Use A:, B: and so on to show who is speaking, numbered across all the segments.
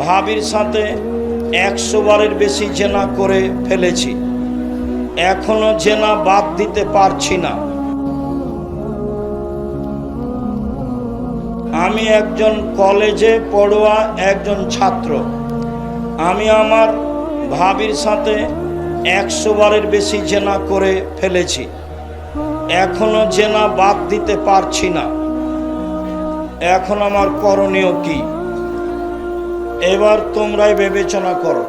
A: ভাবির সাথে 100 বারের বেশি জেনা করে ফেলেছি, এখনো জেনা বাদ দিতে পারছি না। আমি একজন কলেজে পড়ুয়া একজন ছাত্র। আমি আমার ভাবির সাথে 100 বারের বেশি জেনা করে ফেলেছি, এখনো জেনা বাদ দিতে পারছি না। এখন আমার করণীয় কি? এবার তোমরাই বিবেচনা করো।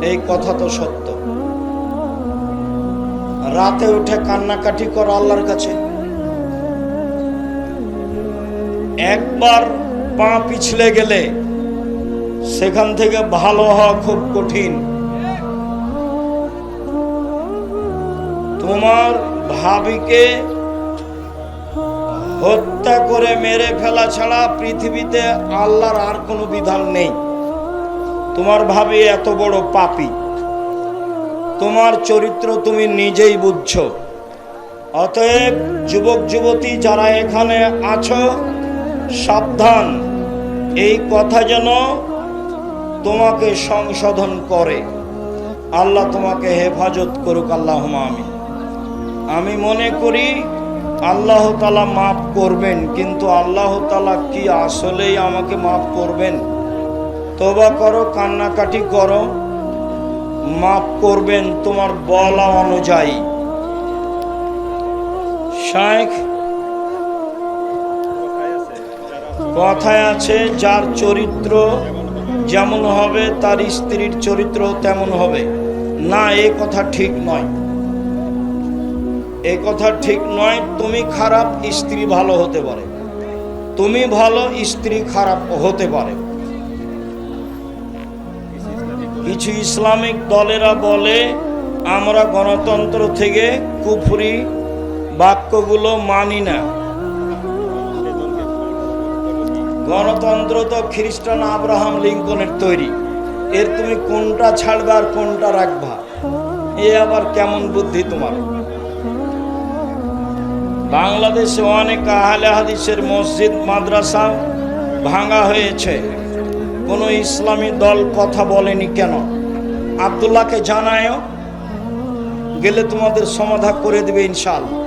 A: এই কথা তো সত্য। রাতে উঠে কান্নাকাটি করো আল্লাহর কাছে। একবার পা পিছলে গেলে সেখান থেকে ভালো হওয়া খুব কঠিন। তোমার ভাবিকে হত্যা করে মেরে ফেলা ছাড়া পৃথিবীতে আল্লাহর আর কোনো বিধান নেই। তোমার ভাবি এত বড় পাপী, তোমার চরিত্র তুমি নিজেই বুঝছো। অতএব যুবক যুবতী যারা এখানে আছো, সাবধান, এই কথা যেন তোমাকে সংশোধন করে। আল্লাহ তোমাকে হেফাজত করুক, আল্লাহুম্মা আমিন। আমি মনে করি আল্লাহ তাআলা মাফ করবেন, কিন্তু আল্লাহ তাআলা কি আসলেই আমাকে মাফ করবেন? তওবা করো, কান্নাকাটি করো, মাফ করবেন তোমার বলা অনুযায়ী। শাইখ কথায় আছে, যার চরিত্র যেমন হবে তার স্ত্রীর চরিত্র তেমন হবে। না, এই কথা ঠিক নয়, এই কথা ঠিক নয়। তুমি খারাপ, স্ত্রী ভালো হতে পারে, তুমি ভালো, স্ত্রী খারাপ হতে পারে। কিছু ইসলামিক দলেরা বলে আমরা গণতন্ত্র থেকে কুফরি বাক্যগুলো মানি না। গণতন্ত্র তো খ্রিস্টান আব্রাহাম লিঙ্কনের তৈরি, এর তুমি কোনটা ছাড়বে আর কোনটা রাখবা? এ আবার কেমন বুদ্ধি তোমার? বাংলাদেশে অনেক আহলে হাদিসের মসজিদ মাদ্রাসা ভাঙা হয়েছে, কোনো ইসলামী দল কথা বলেনি কেন? আব্দুল্লাহকে জানায়ও, গেলে তোমাদের সমাধান করে দিবে ইনশাআল্লাহ।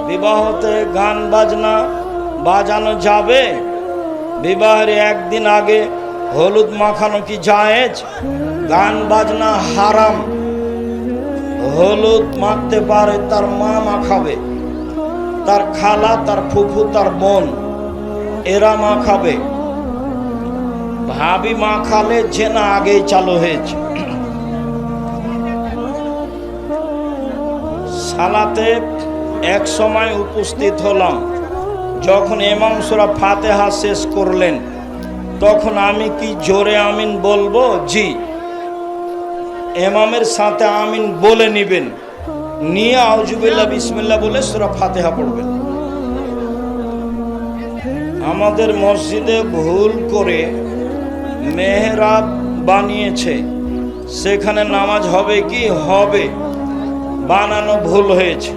A: বিবাহতে গান বাজনা বাজানো যাবে? বিবাহের একদিন আগে হলুদ মাখানো কি জায়েজ? গান বাজনা হারাম। হলুদ মাখতে পারে তার মা মাখাবে, তার খালা, তার ফুফু, তার বোন, এরা মাখাবে। ভাবি মাখালে জেনা আগেই চালু হয়েছে। সালাতে এক সময় উপস্থিত হলাম, যখন ইমাম সূরা ফাতিহা শেষ করলেন, তখন আমি কি জোরে আমিন বলবো? জি। ইমামের সাথে আমিন বলে নিবেন, নিয়ে আউযুবিল্লাহ বিসমিল্লাহ বলে সূরা ফাতিহা পড়বেন। আমাদের মসজিদে ভুল করে মেহরাব বানিয়েছে, সেখানে নামাজ হবে কি? হবে, বানানো ভুল হয়েছে।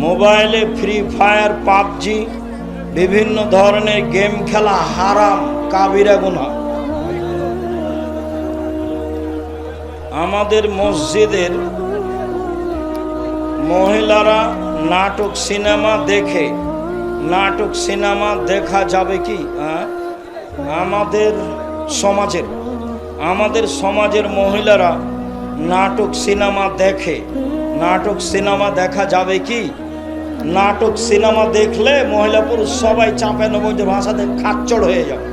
A: মোবাইলে ফ্রি ফায়ার, পাবজি, বিভিন্ন ধরনের গেম খেলা হারাম, কাবিরা গুনাহ। আমাদের মসজিদের মহিলারা নাটক সিনেমা দেখে, নাটক সিনেমা দেখা যাবে কি? আমাদের সমাজের মহিলারা নাটক সিনেমা দেখে, নাটক সিনেমা দেখা যাবে কি? নাটক সিনেমা দেখলে মহিলা পুরুষ সবাই চাপে নবজ ভাষাতে খাচ্চড় হয়ে যাবে,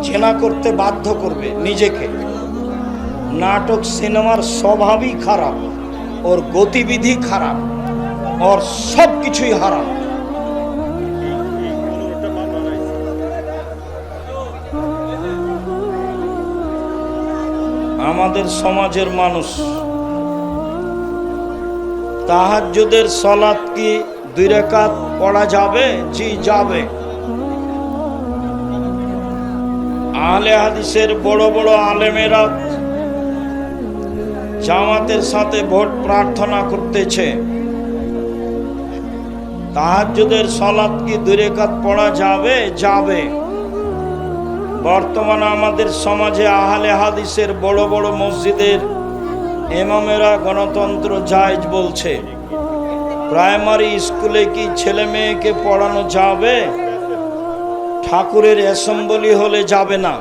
A: জেনা করতে বাধ্য করবে নিজেকে। নাটক সিনেমার স্বভাবই খারাপ, ওর গতিবিধি খারাপ, ওর সব কিছুই হারাম। আমাদের সমাজের মানুষ তাহাজ্জুদের সালাত কি 2 রাকাত পড়া যাবে? জি, যাবে। আহলে হাদিসের বড় বড় আলেমেরা জামাতের সাথে ভোট প্রার্থনা করতেছে, তাহাজ্জুদের সালাত কি 2 রাকাত পড়া যাবে? যাবে। বর্তমানে আমাদের সমাজে আহলে হাদিসের বড় বড় মসজিদের ইমামেরা গণতন্ত্র জায়েজ বলছে। প্রাইমারি স্কুলে কি ছেলে মেয়েকে পড়ানো যাবে? ঠাকুরের অ্যাসেম্বলি হলে যাবে না।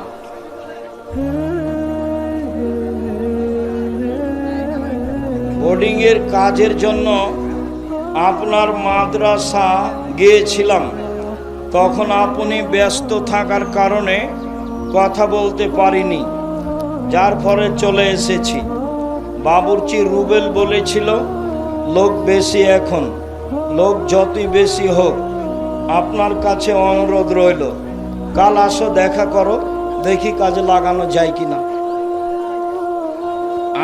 A: বোর্ডিং এর কাজের জন্য আপনার মাদ্রাসা গিয়েছিলাম, তখন আপনি ব্যস্ত থাকার কারণে কথা বলতে পারিনি, যার ফলে চলে এসেছি। বাবুর্চি রুবেল বলেছিল লোক বেশি, এখন লোক যতই বেশি হোক আপনার কাছে অনুরোধ রইল, কাল আসো, দেখা করো, দেখি কাজে লাগানো যায় কিনা।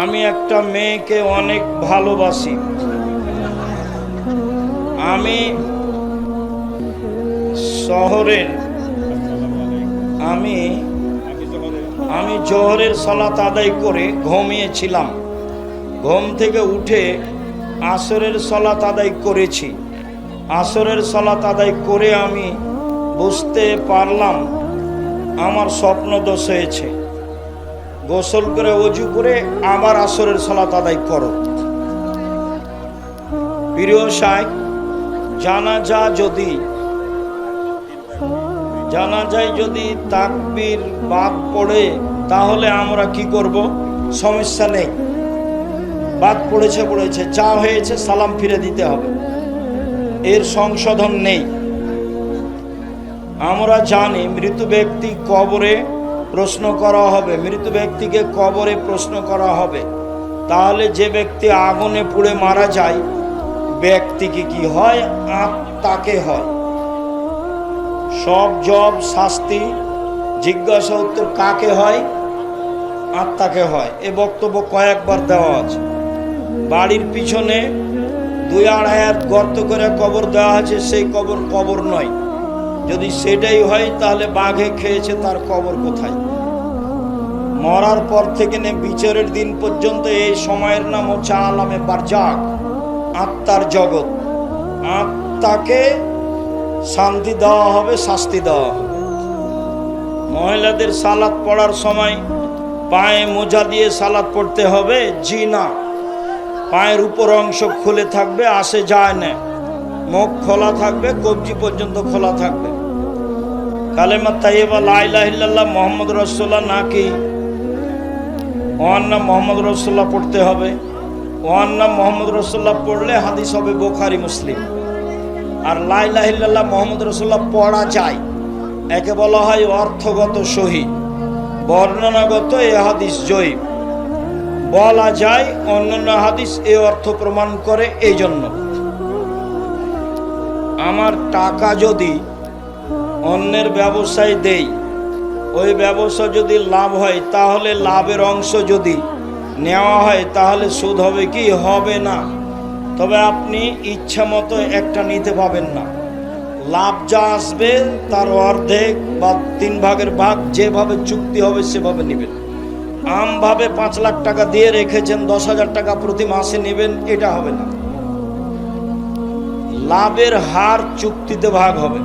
A: আমি একটা মেয়েকে অনেক ভালোবাসি। আমি জোহরের সালাত আদায় করে ঘুমিয়েছিলাম। ঘুম থেকে উঠে আসরের সালাত আদায় করেছি। আসরের সালাত আদায় করে আমি বুঝতে পারলাম আমার স্বপ্ন দোষ হয়েছে। গোসল করে ওযু করে আবার আসরের সালাত আদায় করো। প্রিয় শাইখ, জানাজায় যদি তাকবীর বাদ পড়ে তাহলে আমরা কি করব? সমস্যা নেই, বাদ পড়েছে, যা হয়েছে সালাম ফিরে দিতে হবে, এর সংশোধন নেই। আমরা জানি মৃত ব্যক্তি কবরে প্রশ্ন করা হবে, মৃত ব্যক্তিকে কবরে প্রশ্ন করা হবে। তাহলে যে ব্যক্তি আগুনে পুড়ে মারা যায়, ব্যক্তিকে কি হয়? আত্মাকে হয়। সব জব শাস্তি জিজ্ঞাসা উত্তর কাকে হয়? আত্মাকে হয়। এ বক্তব্য কয়েকবার দেওয়া আছে। বাড়ির পিছনে 2-2.5 হাত গর্ত করে কবর দেওয়া আছে, সেই কবর নয়। যদি সেটাই হয় তাহলে বাঘে খেয়েছে, তার কবর কোথায়? মরার পর থেকে বিচারের দিন পর্যন্ত এই সময়ের নাম হচ্ছে আলামে বারজাক, আত্মার জগৎ। আত্মাকে শান্তি দেওয়া হবে, শাস্তি দেওয়া হবে। মহিলাদের সালাত পড়ার সময় পায়ে মোজা দিয়ে সালাত পড়তে হবে? জি না, পায়ের উপর অংশ খুলে থাকবে, আসে যায় না, মুখ খোলা থাকবে, কবজি পর্যন্ত খোলা থাকবে। কালেমা তাইয়্যিবা লা ইলাহা ইল্লাল্লাহ মুহাম্মদ রাসূলুল্লাহ নাকি ওয়ান্না মুহাম্মদ রাসূলুল্লাহ পড়তে হবে? ওয়ান্না মুহাম্মদ রাসূলুল্লাহ পড়লে হাদিস হবে বুখারী মুসলিম। আর লা ইলাহা ইল্লাল্লাহ মুহাম্মদ রাসূলুল্লাহ পড়া যায়, একে বলা হয় অর্থগত সহিহ, বর্ণনাগত এ হাদিস জয়ীফ। বলা যায় অন্যান্য হাদিস এ অর্থ প্রমাণ করে। এই জন্য আমার টাকা যদি অন্যের ব্যবসায় দেই, ওই ব্যবসা যদি লাভ হয়, তাহলে লাভের অংশ যদি নেওয়া হয় তাহলে সুদ হবে কি? হবে না। তবে আপনি ইচ্ছা মতো একটা নিতে পাবেন না। লাভ যা আসবে তার অর্ধেক বা 3 ভাগের ভাগ যেভাবে চুক্তি হবে সেভাবে নেবেন। আমভাবে 5 লাখ টাকা দিয়ে রেখেছেন, 10,000 টাকা প্রতি মাসে নেবেন, এটা হবে না। লাভের হার চুক্তিতে ভাগ হবে।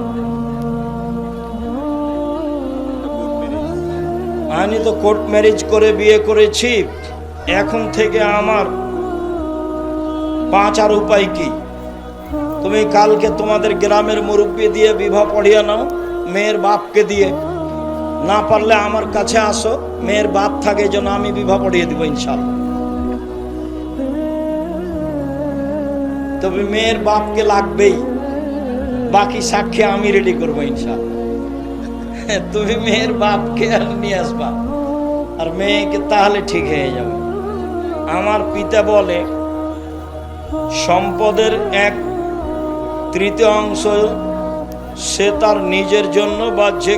A: আমি তো কোর্ট ম্যারেজ করে বিয়ে করেছি, এখন থেকে আমার 5 আর উপায় কি? তুমি কালকে তোমাদের গ্রামের মুরব্বী দিয়ে বিবাহ পড়িয়ে নাও, মেয়ের বাপকে দিয়ে। না পারলে আমার কাছে আসো, মেয়ের বাপ থাকে যেন আমি বিবাহ পড়িয়ে দিব ইনশাআল্লাহ। তবে মেয়ের বাপকে লাগবেই, বাকি সাক্ষী আমি রেডি করবো ইনশাআল্লাহ। তুমি মেয়ের বাপকে আর নিয়ে আসবা, আর মেয়েকে, তাহলে ঠিক হয়ে যাবে। আমার পিতা বলে সম্পদের 1/3 সে তার নিজের জন্য বা যে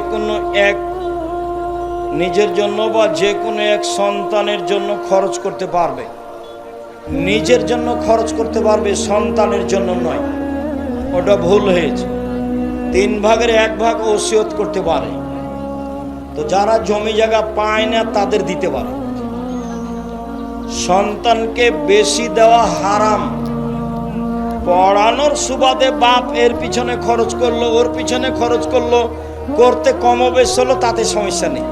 A: কোনো এক সন্তানের জন্য খরচ করতে পারবে। নিজের জন্য খরচ করতে পারবে, সন্তানের জন্য নয়। ওটা ভুল হয়েছে। 3 ভাগের 1 ভাগ ওসিয়ত করতে পারে। তো যারা জমি জায়গা পায় না তাদের দিতে পারে। সন্তানকে বেশি দেওয়া হারাম। পড়ানোর সুবাদে বাপ এর পিছনে খরচ করলো, ওর পিছনে খরচ করলো, করতে কম বেশ হলো, তাতে সমস্যা নেই।